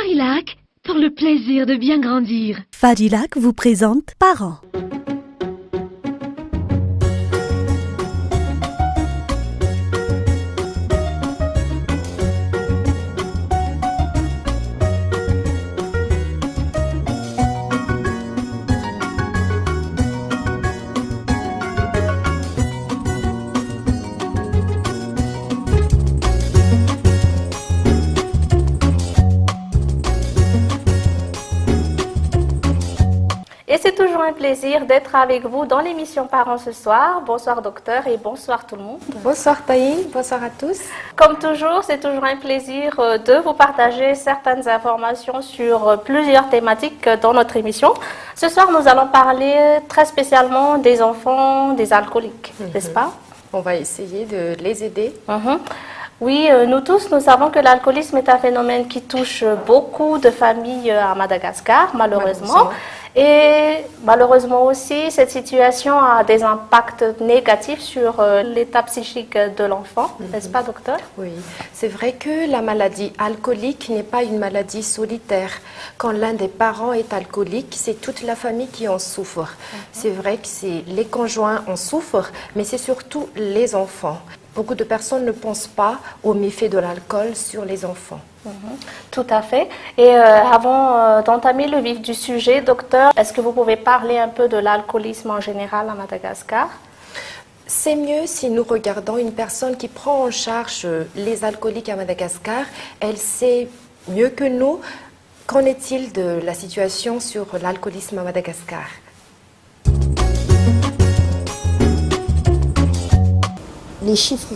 Farilac, pour le plaisir de bien grandir. Farilac vous présente Parents. Et c'est toujours un plaisir d'être avec vous dans l'émission Parents ce soir. Bonsoir docteur et bonsoir tout le monde. Bonsoir Taï, bonsoir à tous. Comme toujours, c'est toujours un plaisir de vous partager certaines informations sur plusieurs thématiques dans notre émission. Ce soir, nous allons parler très spécialement des enfants, des alcooliques, n'est-ce pas? On va essayer de les aider. Oui, nous tous, nous savons que l'alcoolisme est un phénomène qui touche beaucoup de familles à Madagascar, malheureusement. Et malheureusement aussi, cette situation a des impacts négatifs sur l'état psychique de l'enfant, n'est-ce pas, docteur? Oui, c'est vrai que la maladie alcoolique n'est pas une maladie solitaire. Quand l'un des parents est alcoolique, c'est toute la famille qui en souffre. C'est vrai que les conjoints en souffrent, mais c'est surtout les enfants. Beaucoup de personnes ne pensent pas aux méfaits de l'alcool sur les enfants. Tout à fait. Et avant d'entamer le vif du sujet, docteur, est-ce que vous pouvez parler un peu de l'alcoolisme en général à Madagascar? C'est mieux si nous regardons une personne qui prend en charge les alcooliques à Madagascar. Elle sait mieux que nous. Qu'en est-il de la situation sur l'alcoolisme à Madagascar? Les chiffres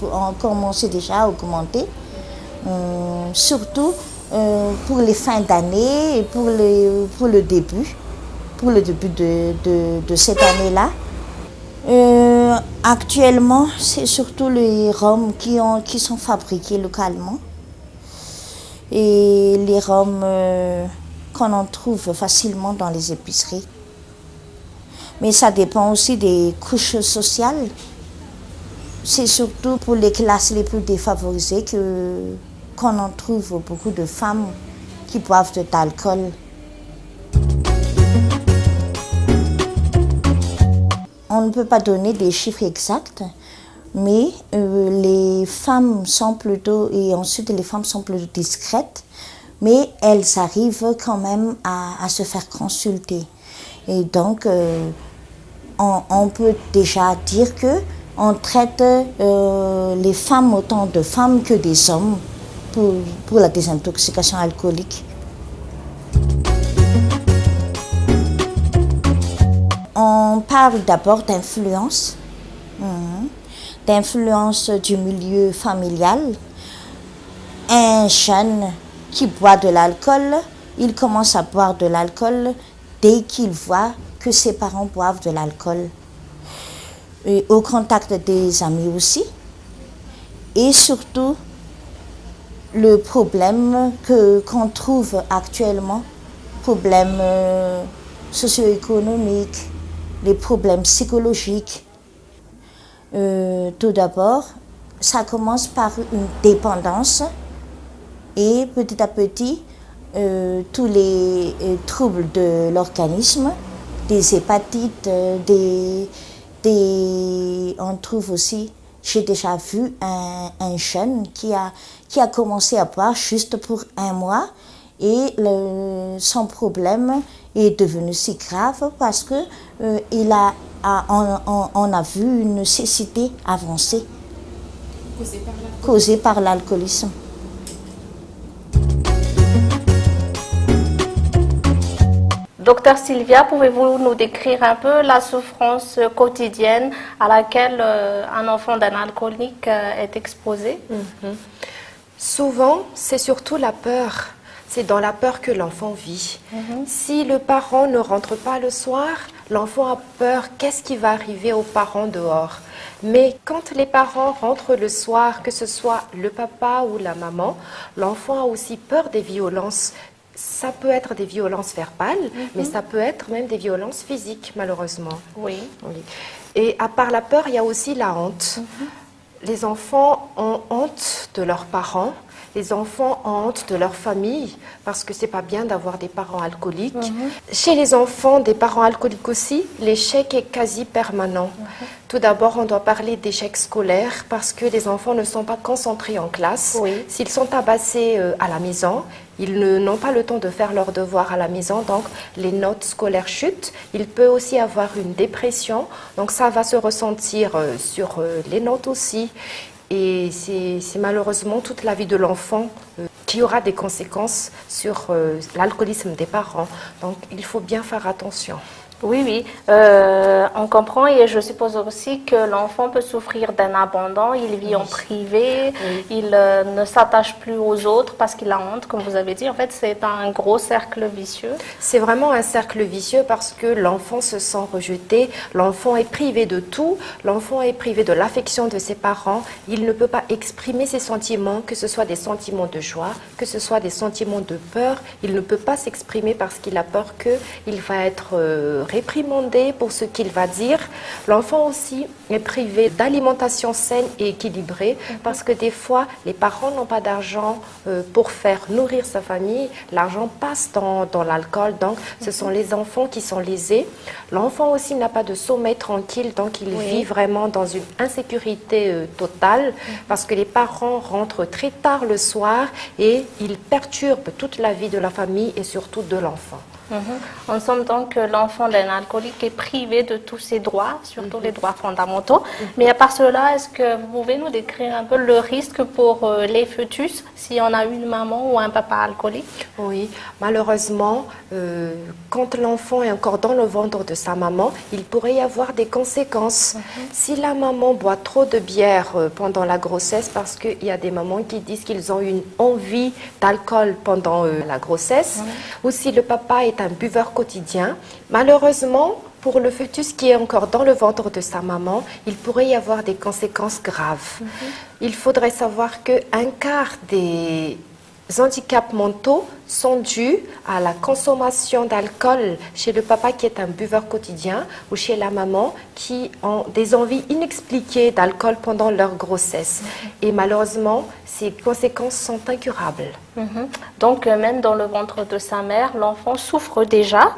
ont commencé déjà à augmenter, surtout pour les fins d'année et pour le début de cette année-là. Actuellement, c'est surtout les rhums qui sont fabriqués localement et les rhums qu'on en trouve facilement dans les épiceries. Mais ça dépend aussi des couches sociales. C'est surtout pour les classes les plus défavorisées qu'on en trouve beaucoup de femmes qui boivent de l'alcool. On ne peut pas donner des chiffres exacts, mais les femmes sont plutôt, et ensuite les femmes sont plutôt discrètes, mais elles arrivent quand même à se faire consulter. Et donc, on peut déjà dire que on traite les femmes autant de femmes que des hommes pour la désintoxication alcoolique. On parle d'abord d'influence, d'influence du milieu familial. Un jeune qui boit de l'alcool, il commence à boire de l'alcool dès qu'il voit que ses parents boivent de l'alcool. Et au contact des amis aussi, et surtout le problème qu'on trouve actuellement, problèmes socio-économiques, les problèmes psychologiques. Tout d'abord, ça commence par une dépendance et petit à petit, tous les troubles de l'organisme, des hépatites, on trouve aussi, j'ai déjà vu un jeune qui a commencé à boire juste pour 1 mois et son problème est devenu si grave parce que on a vu une cécité avancée causée par l'alcoolisme. Docteur Sylvia, pouvez-vous nous décrire un peu la souffrance quotidienne à laquelle un enfant d'un alcoolique est exposé? Souvent, c'est surtout la peur. C'est dans la peur que l'enfant vit. Si le parent ne rentre pas le soir, l'enfant a peur. Qu'est-ce qui va arriver aux parents dehors? Mais quand les parents rentrent le soir, que ce soit le papa ou la maman, l'enfant a aussi peur des violences. Ça peut être des violences verbales, mais ça peut être même des violences physiques, malheureusement. Oui. Et à part la peur, il y a aussi la honte. Les enfants ont honte de leurs parents Les enfants ont honte de leur famille parce que c'est pas bien d'avoir des parents alcooliques. Chez les enfants des parents alcooliques aussi, l'échec est quasi permanent. Tout d'abord, on doit parler d'échec scolaire parce que les enfants ne sont pas concentrés en classe. Oui. S'ils sont tabassés à la maison, ils n'ont pas le temps de faire leurs devoirs à la maison, donc les notes scolaires chutent. Il peut aussi avoir une dépression, donc ça va se ressentir sur les notes aussi. Et c'est malheureusement toute la vie de l'enfant qui aura des conséquences sur l'alcoolisme des parents. Donc il faut bien faire attention. Oui, oui, on comprend et je suppose aussi que l'enfant peut souffrir d'un abandon, il vit en privé, il ne s'attache plus aux autres parce qu'il a honte, comme vous avez dit. En fait, c'est un gros cercle vicieux. C'est vraiment un cercle vicieux parce que l'enfant se sent rejeté, l'enfant est privé de tout, l'enfant est privé de l'affection de ses parents, il ne peut pas exprimer ses sentiments, que ce soit des sentiments de joie, que ce soit des sentiments de peur, il ne peut pas s'exprimer parce qu'il a peur qu'il va être réprimandé pour ce qu'il va dire. L'enfant aussi est privé d'alimentation saine et équilibrée parce que des fois, les parents n'ont pas d'argent pour faire nourrir sa famille. L'argent passe dans l'alcool, donc ce sont les enfants qui sont lésés. L'enfant aussi n'a pas de sommeil tranquille, donc il vit vraiment dans une insécurité totale parce que les parents rentrent très tard le soir et ils perturbent toute la vie de la famille et surtout de l'enfant. En somme, donc, l'enfant d'un alcoolique est privé de tous ses droits, surtout les droits fondamentaux. Mais à part cela, est-ce que vous pouvez nous décrire un peu le risque pour les fœtus si on a une maman ou un papa alcoolique? Oui, malheureusement, quand l'enfant est encore dans le ventre de sa maman, il pourrait y avoir des conséquences. Si la maman boit trop de bière pendant la grossesse, parce qu'il y a des mamans qui disent qu'ils ont une envie d'alcool pendant la grossesse, ou si le papa est un buveur quotidien, malheureusement, pour le fœtus qui est encore dans le ventre de sa maman, il pourrait y avoir des conséquences graves. Il faudrait savoir qu'un quart des handicaps mentaux sont dus à la consommation d'alcool chez le papa qui est un buveur quotidien ou chez la maman qui ont des envies inexpliquées d'alcool pendant leur grossesse. Et malheureusement, ces conséquences sont incurables. Donc, même dans le ventre de sa mère, l'enfant souffre déjà.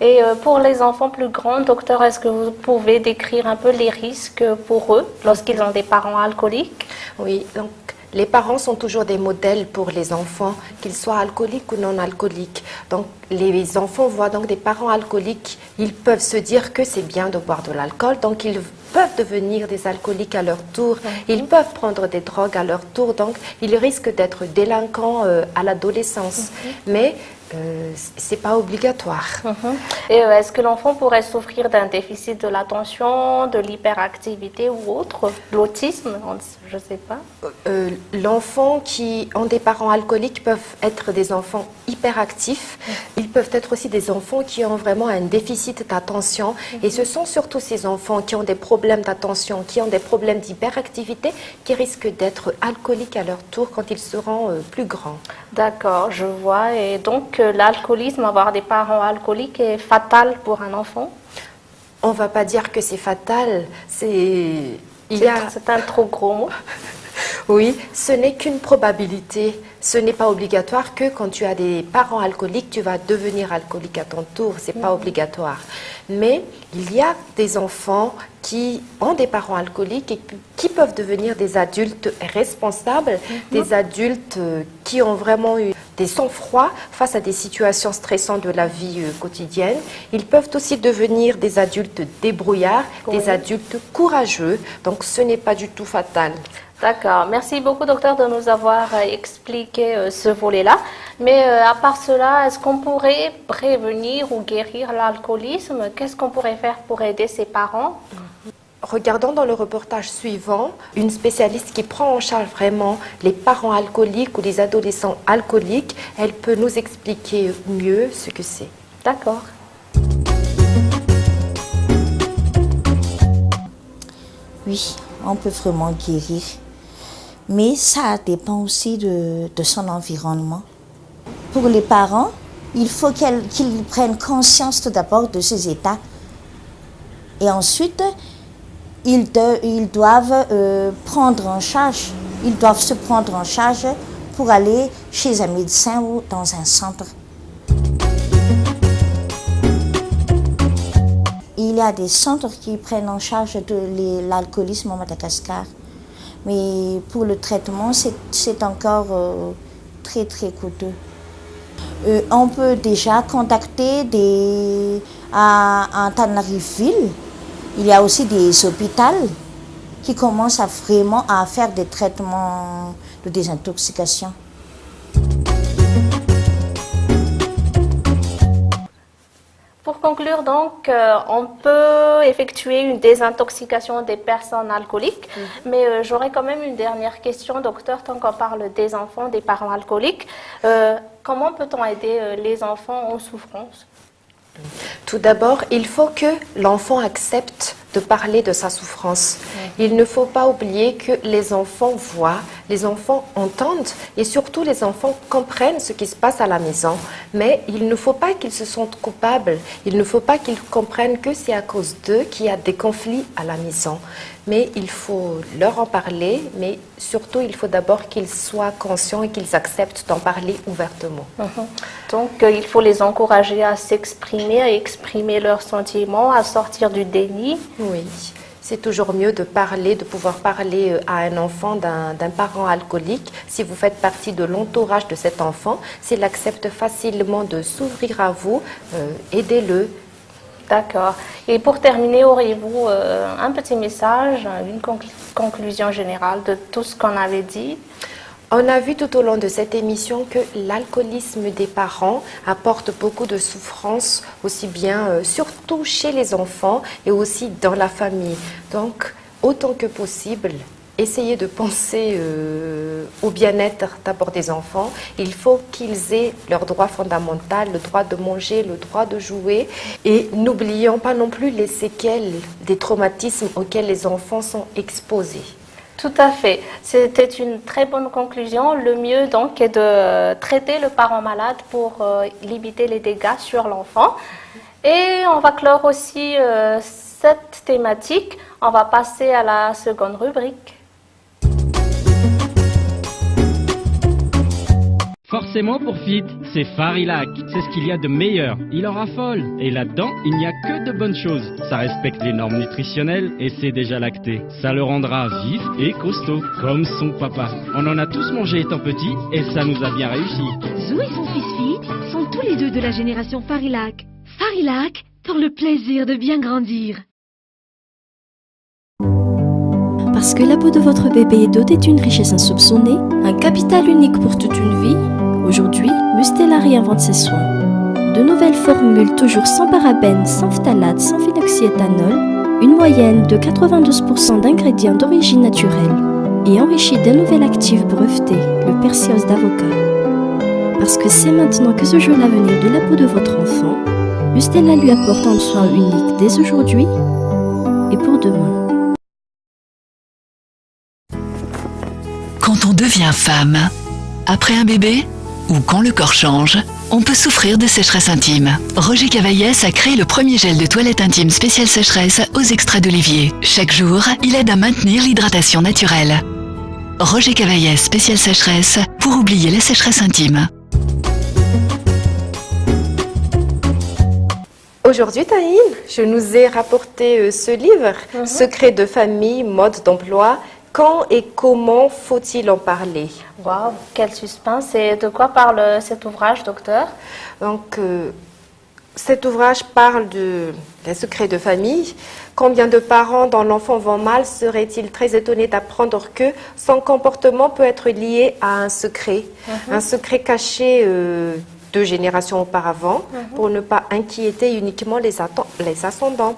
Et pour les enfants plus grands, docteur, est-ce que vous pouvez décrire un peu les risques pour eux lorsqu'ils ont des parents alcooliques? Oui, donc les parents sont toujours des modèles pour les enfants, qu'ils soient alcooliques ou non alcooliques. Donc, les enfants voient donc des parents alcooliques, ils peuvent se dire que c'est bien de boire de l'alcool, donc ils peuvent devenir des alcooliques à leur tour, ils peuvent prendre des drogues à leur tour, donc ils risquent d'être délinquants à l'adolescence. Mais c'est pas obligatoire. Et est-ce que l'enfant pourrait souffrir d'un déficit de l'attention, de l'hyperactivité ou autre, l'autisme, je ne sais pas? L'enfant qui ont des parents alcooliques peuvent être des enfants hyperactifs. Ils peuvent être aussi des enfants qui ont vraiment un déficit d'attention. Et ce sont surtout ces enfants qui ont des problèmes d'attention, qui ont des problèmes d'hyperactivité, qui risquent d'être alcooliques à leur tour quand ils seront plus grands. D'accord, je vois. Et donc, l'alcoolisme, avoir des parents alcooliques est fatal pour un enfant? On ne va pas dire que c'est fatal. C'est un trop gros mot. Oui, ce n'est qu'une probabilité. Ce n'est pas obligatoire que quand tu as des parents alcooliques, tu vas devenir alcoolique à ton tour. Ce n'est pas obligatoire. Mais il y a des enfants qui ont des parents alcooliques et qui peuvent devenir des adultes responsables, des adultes qui ont vraiment eu des sang-froid face à des situations stressantes de la vie quotidienne. Ils peuvent aussi devenir des adultes débrouillards, des adultes courageux. Donc ce n'est pas du tout fatal. D'accord. Merci beaucoup, docteur, de nous avoir expliqué ce volet-là. Mais à part cela, est-ce qu'on pourrait prévenir ou guérir l'alcoolisme? Qu'est-ce qu'on pourrait faire pour aider ses parents? Regardons dans le reportage suivant une spécialiste qui prend en charge vraiment les parents alcooliques ou les adolescents alcooliques. Elle peut nous expliquer mieux ce que c'est. D'accord. Oui, on peut vraiment guérir. Mais ça dépend aussi de son environnement. Pour les parents, il faut qu'ils prennent conscience tout d'abord de ces états. Et ensuite, ils doivent prendre en charge. Ils doivent se prendre en charge pour aller chez un médecin ou dans un centre. Il y a des centres qui prennent en charge de l'alcoolisme à Madagascar. Mais pour le traitement, c'est encore très très coûteux. On peut déjà contacter à Tanariville. Il y a aussi des hôpitaux qui commencent vraiment à faire des traitements de désintoxication. Pour conclure, donc, on peut effectuer une désintoxication des personnes alcooliques, mais j'aurais quand même une dernière question, docteur, tant qu'on parle des enfants, des parents alcooliques. Comment peut-on aider les enfants en souffrance? Tout d'abord, il faut que l'enfant accepte de parler de sa souffrance. Il ne faut pas oublier que les enfants voient, les enfants entendent et surtout les enfants comprennent ce qui se passe à la maison. Mais il ne faut pas qu'ils se sentent coupables, il ne faut pas qu'ils comprennent que c'est à cause d'eux qu'il y a des conflits à la maison. Mais il faut leur en parler, mais surtout il faut d'abord qu'ils soient conscients et qu'ils acceptent d'en parler ouvertement. Donc il faut les encourager à s'exprimer, à exprimer leurs sentiments, à sortir du déni. Oui, c'est toujours mieux de parler, de pouvoir parler à un enfant d'un parent alcoolique. Si vous faites partie de l'entourage de cet enfant, s'il accepte facilement de s'ouvrir à vous, aidez-le. D'accord. Et pour terminer, auriez-vous un petit message, une conclusion générale de tout ce qu'on avait dit? On a vu tout au long de cette émission que l'alcoolisme des parents apporte beaucoup de souffrance, aussi bien surtout chez les enfants et aussi dans la famille. Donc, autant que possible, essayez de penser au bien-être d'abord des enfants. Il faut qu'ils aient leur droit fondamental, le droit de manger, le droit de jouer. Et n'oublions pas non plus les séquelles des traumatismes auxquels les enfants sont exposés. Tout à fait. C'était une très bonne conclusion. Le mieux donc est de traiter le parent malade pour limiter les dégâts sur l'enfant. Et on va clore aussi cette thématique. On va passer à la seconde rubrique. Forcément pour Fit, c'est Farilac. C'est ce qu'il y a de meilleur. Il en raffole. Et là-dedans, il n'y a que de bonnes choses. Ça respecte les normes nutritionnelles et c'est déjà lacté. Ça le rendra vif et costaud, comme son papa. On en a tous mangé étant petits et ça nous a bien réussi. Zou et son fils Fit sont tous les deux de la génération Farilac. Farilac, pour le plaisir de bien grandir. Parce que la peau de votre bébé est dotée d'une richesse insoupçonnée, un capital unique pour toute une vie, aujourd'hui, Mustela réinvente ses soins. De nouvelles formules toujours sans parabènes, sans phtalates, sans phenoxyéthanol, une moyenne de 92% d'ingrédients d'origine naturelle et enrichie d'un nouvel actif breveté, le persiose d'avocat. Parce que c'est maintenant que se joue l'avenir de la peau de votre enfant, Mustela lui apporte un soin unique dès aujourd'hui et pour demain. Quand on devient femme, après un bébé ou quand le corps change, on peut souffrir de sécheresse intime. Roger Cavaillès a créé le premier gel de toilette intime spécial sécheresse aux extraits d'olivier. Chaque jour, il aide à maintenir l'hydratation naturelle. Roger Cavaillès spécial sécheresse pour oublier la sécheresse intime. Aujourd'hui, Taïn, je nous ai rapporté ce livre, Secrets de famille, mode d'emploi. Quand et comment faut-il en parler? Waouh, quel suspense! Et de quoi parle cet ouvrage, docteur? Donc, cet ouvrage parle des secrets de famille. Combien de parents dont l'enfant va mal seraient-ils très étonnés d'apprendre que son comportement peut être lié à un secret caché 2 générations auparavant pour ne pas inquiéter uniquement les ascendants.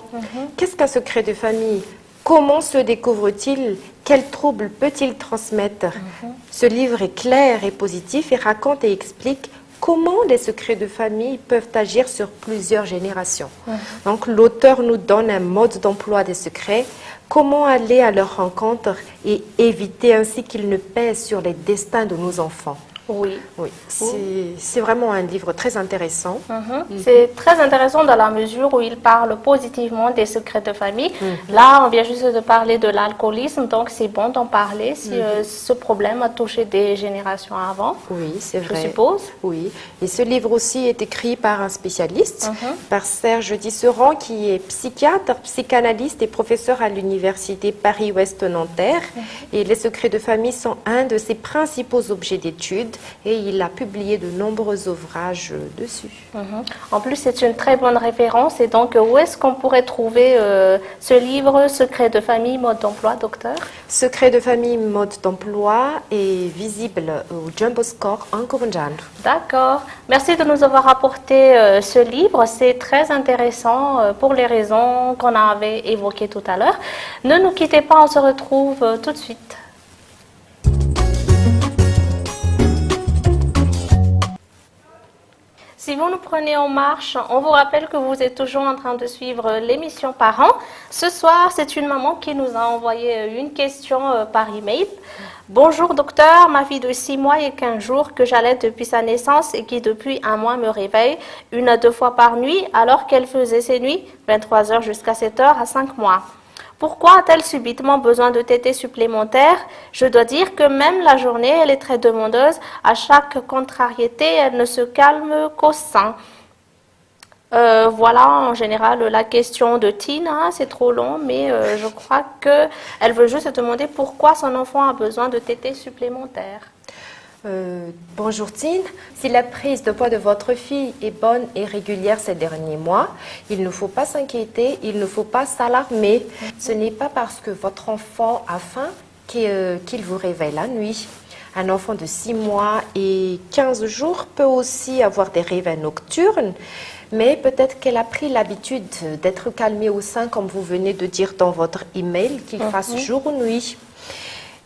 Qu'est-ce qu'un secret de famille? Comment se découvre-t-il? Quels troubles peut-il transmettre? Ce livre est clair et positif et raconte et explique comment les secrets de famille peuvent agir sur plusieurs générations. Donc l'auteur nous donne un mode d'emploi des secrets, comment aller à leur rencontre et éviter ainsi qu'ils ne pèsent sur les destins de nos enfants. Oui. Oui, c'est vraiment un livre très intéressant. C'est très intéressant dans la mesure où il parle positivement des secrets de famille. Là, on vient juste de parler de l'alcoolisme, donc c'est bon d'en parler si ce problème a touché des générations avant. Oui, c'est vrai. Je suppose. Oui, et ce livre aussi est écrit par un spécialiste, par Serge Tisserand, qui est psychiatre, psychanalyste et professeur à l'université Paris-Ouest Nanterre. Et les secrets de famille sont un de ses principaux objets d'étude et il a publié de nombreux ouvrages dessus. En plus, c'est une très bonne référence. Et donc, où est-ce qu'on pourrait trouver ce livre, Secrets de famille, mode d'emploi, docteur? Secrets de famille, mode d'emploi est visible au Jumbo Score en Kurunjan. D'accord. Merci de nous avoir apporté ce livre. C'est très intéressant pour les raisons qu'on avait évoquées tout à l'heure. Ne nous quittez pas, on se retrouve tout de suite. Si vous nous prenez en marche, on vous rappelle que vous êtes toujours en train de suivre l'émission Parents. Ce soir, c'est une maman qui nous a envoyé une question par email. Bonjour docteur, ma fille de 6 mois et 15 jours que j'allaite depuis sa naissance et qui depuis 1 mois me réveille 1 à 2 fois par nuit alors qu'elle faisait ses nuits 23h jusqu'à 7h à 5 mois. Pourquoi a-t-elle subitement besoin de tétée supplémentaire? Je dois dire que même la journée, elle est très demandeuse. À chaque contrariété, elle ne se calme qu'au sein. Voilà en général la question de Tina. C'est trop long, mais je crois qu'elle veut juste demander pourquoi son enfant a besoin de tétée supplémentaire. Bonjour Tine, si la prise de poids de votre fille est bonne et régulière ces derniers mois, il ne faut pas s'inquiéter, il ne faut pas s'alarmer. Ce n'est pas parce que votre enfant a faim qu'il vous réveille la nuit. Un enfant de 6 mois et 15 jours peut aussi avoir des réveils nocturnes, mais peut-être qu'elle a pris l'habitude d'être calmée au sein, comme vous venez de dire dans votre email, qu'il fasse jour ou nuit.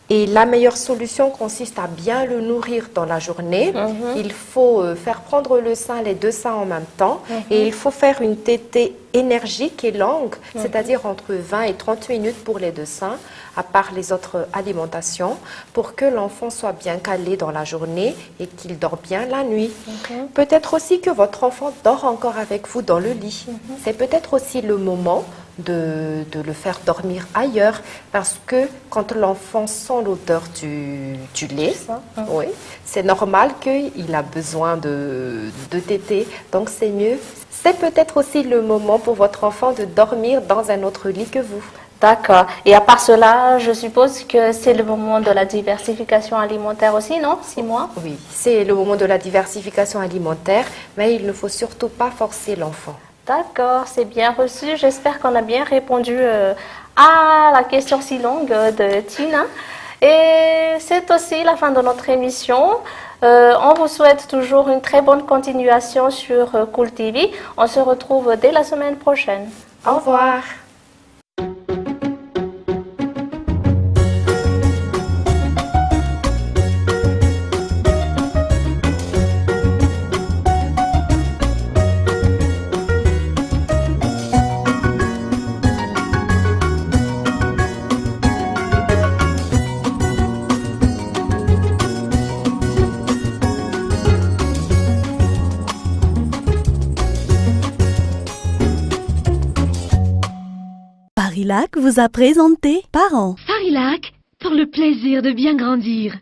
Et la meilleure solution consiste à bien le nourrir dans la journée. Il faut faire prendre le sein, les 2 seins en même temps. Et il faut faire une tétée énergique et longue, c'est-à-dire entre 20 et 30 minutes pour les 2 seins, à part les autres alimentations, pour que l'enfant soit bien calé dans la journée et qu'il dort bien la nuit. Peut-être aussi que votre enfant dort encore avec vous dans le lit. C'est peut-être aussi le moment de le faire dormir ailleurs, parce que quand l'enfant sent l'odeur du lait, oui, c'est normal qu'il a besoin de téter, donc c'est mieux. C'est peut-être aussi le moment pour votre enfant de dormir dans un autre lit que vous. D'accord. Et à part cela, je suppose que c'est le moment de la diversification alimentaire aussi, non? 6 mois? Oui, c'est le moment de la diversification alimentaire, mais il ne faut surtout pas forcer l'enfant. D'accord, c'est bien reçu. J'espère qu'on a bien répondu à la question si longue de Tina. Et c'est aussi la fin de notre émission. On vous souhaite toujours une très bonne continuation sur Cool TV. On se retrouve dès la semaine prochaine. Au revoir. Farilac vous a présenté Parents. Farilac, pour le plaisir de bien grandir.